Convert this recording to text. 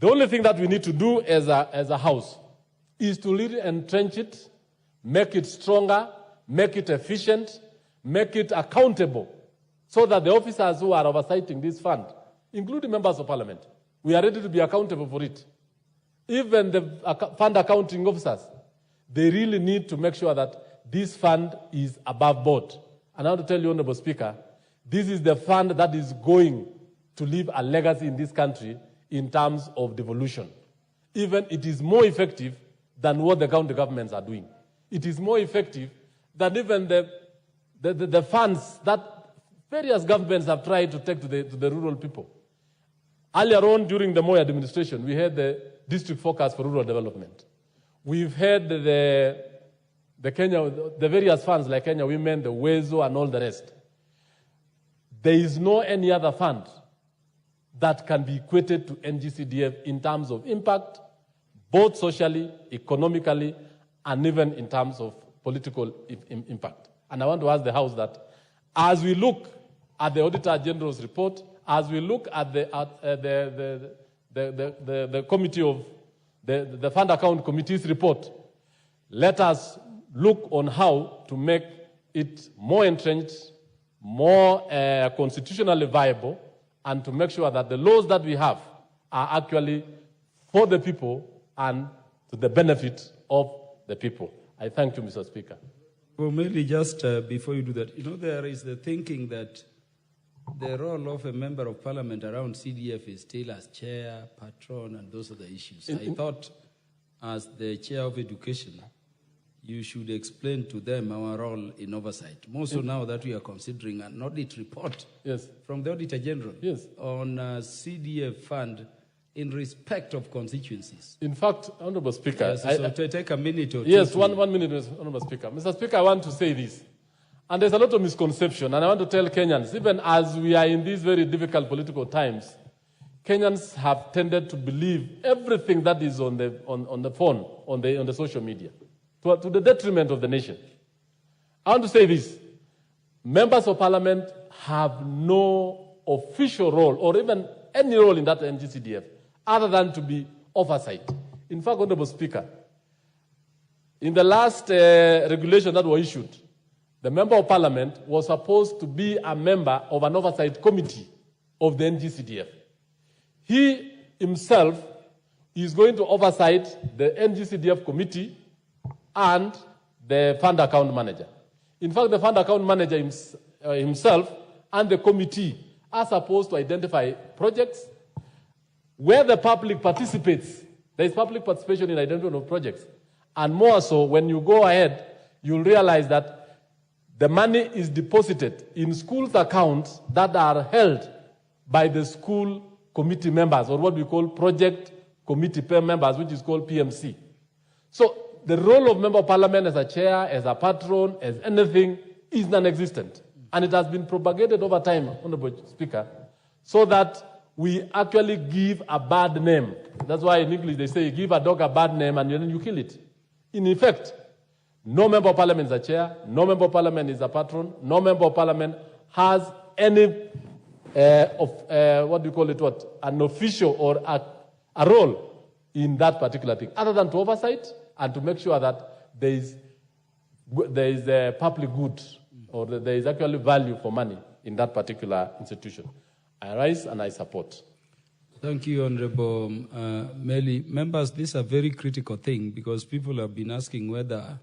The only thing that we need to do as a house is to really entrench it, make it stronger, make it efficient, make it accountable, so that the officers who are oversighting this fund, including members of parliament, we are ready to be accountable for it. Even the fund accounting officers, they really need to make sure that this fund is above board. And I want to tell you, Honorable Speaker, this is the fund that is going to leave a legacy in this country in terms of devolution. Even it is more effective than what the county governments are doing. It is more effective than even the funds that various governments have tried to take to the rural people. Earlier on, during the Moi administration, we had the district focus for rural development. We've had the various funds like Kenya Women, the WEZO, and all the rest. There is no any other fund that can be equated to NGCDF in terms of impact, both socially, economically, and even in terms of political impact. And I want to ask the House that as we look at the Auditor General's report, as we look at the committee of the Fund Account Committee's report, let us look on how to make it more entrenched, more constitutionally viable, and to make sure that the laws that we have are actually for the people and to the benefit of the people. I thank you, Mr. Speaker. Well, maybe just before you do that, there is the thinking that the role of a member of parliament around CDF is still as chair, patron, and those are the issues. I thought, as the chair of education, you should explain to them our role in oversight. More so now that we are considering an audit report from the Auditor General on CDF fund in respect of constituencies. In fact, Honorable Speaker, take a minute or two. Yes, one minute, Honorable Speaker. Mr. Speaker, I want to say this. And there's a lot of misconception, and I want to tell Kenyans, even as we are in these very difficult political times, Kenyans have tended to believe everything that is on the phone, on the social media, to the detriment of the nation. I want to say this. Members of parliament have no official role or even any role in that NGCDF other than to be oversight. In fact, Honorable Speaker, in the last regulation that was issued, the member of parliament was supposed to be a member of an oversight committee of the NGCDF. He himself is going to oversight the NGCDF committee and the fund account manager. In fact, the fund account manager himself and the committee are supposed to identify projects where the public participates. There is public participation in identification of projects. And more so, when you go ahead, you'll realize that the money is deposited in schools' accounts that are held by the school committee members, or what we call project committee members, which is called PMC. So the role of member of parliament as a chair, as a patron, as anything, is non-existent. And it has been propagated over time, Honorable Speaker, so that we actually give a bad name. That's why in English they say, give a dog a bad name and then you kill it. In effect, no member of parliament is a chair, no member of parliament is a patron, no member of parliament has any, an official or a role in that particular thing, other than to oversight and to make sure that there is a public good or that there is actually value for money in that particular institution. I rise and I support. Thank you, Honorable Meli. Members, this is a very critical thing because people have been asking whether